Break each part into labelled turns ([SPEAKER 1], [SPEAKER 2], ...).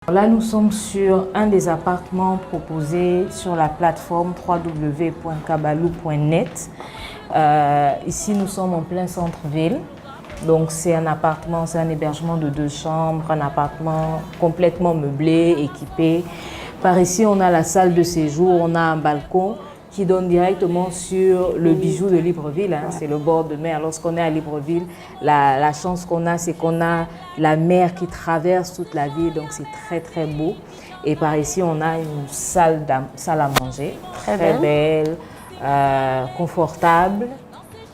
[SPEAKER 1] Là, nous sommes sur un des appartements proposés sur la plateforme www.kabalou.net. Ici, nous sommes en plein centre-ville. Donc, c'est un appartement, c'est un hébergement de 2 chambres, un appartement complètement meublé, équipé. Par ici, on a la salle de séjour, on a un balcon qui donne directement sur le bijou de Libreville, hein. C'est le bord de mer. Lorsqu'on est à Libreville, la chance qu'on a, c'est qu'on a la mer qui traverse toute la ville, donc c'est très très beau. Et par ici, on a une salle à manger, très belle, confortable.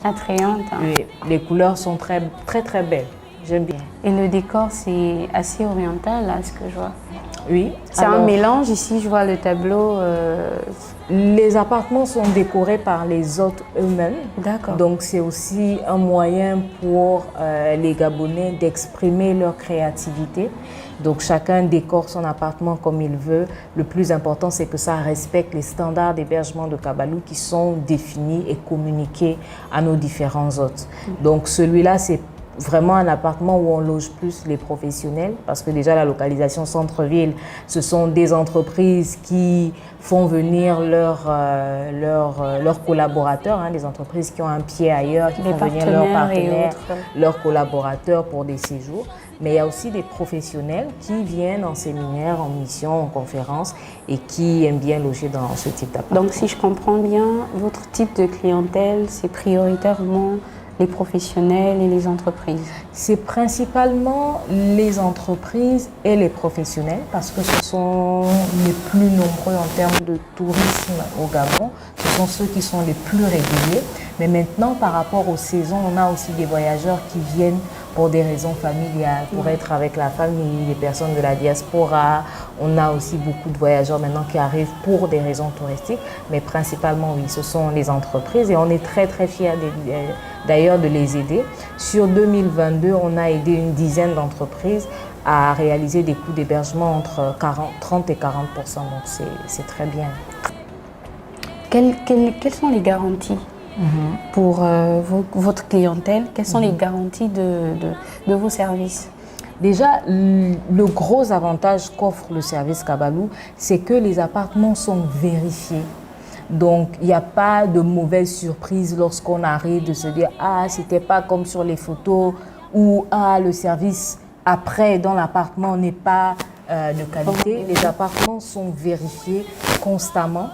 [SPEAKER 2] Attrayante. Hein.
[SPEAKER 1] Oui, les couleurs sont très très belles, j'aime bien.
[SPEAKER 2] Et le décor, c'est assez oriental, là, ce que je vois.
[SPEAKER 1] Oui.
[SPEAKER 2] C'est un mélange, ici je vois le tableau.
[SPEAKER 1] Les appartements sont décorés par les hôtes eux-mêmes.
[SPEAKER 2] D'accord.
[SPEAKER 1] Donc c'est aussi un moyen pour les Gabonais d'exprimer leur créativité. Donc chacun décore son appartement comme il veut. Le plus important, c'est que ça respecte les standards d'hébergement de Kabalou qui sont définis et communiqués à nos différents hôtes. Donc celui-là, c'est vraiment un appartement où on loge plus les professionnels parce que déjà la localisation centre-ville, ce sont des entreprises qui font venir leurs collaborateurs, hein, des entreprises qui ont un pied ailleurs, qui font venir leurs partenaires, leurs collaborateurs pour des séjours. Mais il y a aussi des professionnels qui viennent en séminaire, en mission, en conférence et qui aiment bien loger dans ce type d'appartement.
[SPEAKER 2] Donc si je comprends bien, votre type de clientèle, c'est prioritairement les professionnels et les entreprises?
[SPEAKER 1] C'est principalement les entreprises et les professionnels parce que ce sont les plus nombreux en termes de tourisme au Gabon. Ce sont ceux qui sont les plus réguliers. Mais maintenant, par rapport aux saisons, on a aussi des voyageurs qui viennent pour des raisons familiales, pour être avec la famille, des personnes de la diaspora. On a aussi beaucoup de voyageurs maintenant qui arrivent pour des raisons touristiques. Mais principalement, oui, ce sont les entreprises et on est très très fiers d'ailleurs de les aider. Sur 2022, on a aidé une dizaine d'entreprises à réaliser des coûts d'hébergement entre 30 et 40%. Donc c'est très bien.
[SPEAKER 2] Quelles sont les garanties pour votre clientèle? Quelles sont les garanties de vos services?
[SPEAKER 1] Déjà, le gros avantage qu'offre le service Kabalou, c'est que les appartements sont vérifiés. Donc, il n'y a pas de mauvaise surprise lorsqu'on arrive de se dire « Ah, c'était pas comme sur les photos » ou « Ah, le service après dans l'appartement n'est pas de qualité ». Les appartements sont vérifiés constamment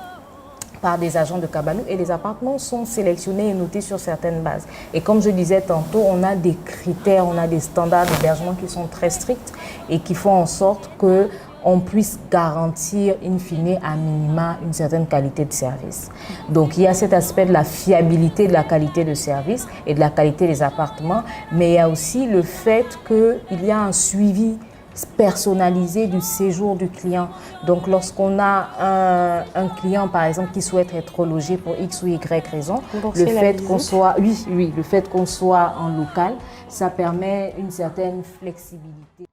[SPEAKER 1] par des agents de Kabalou et les appartements sont sélectionnés et notés sur certaines bases. Et comme je disais tantôt, on a des critères, on a des standards d'hébergement qui sont très stricts et qui font en sorte que on puisse garantir in fine à minima une certaine qualité de service. Donc il y a cet aspect de la fiabilité de la qualité de service et de la qualité des appartements, mais il y a aussi le fait qu'il y a un suivi personnalisé du séjour du client. Donc lorsqu'on a un client par exemple qui souhaite être logé pour X ou Y raison, le fait qu'on soit, le fait qu'on soit en local, ça permet une certaine flexibilité.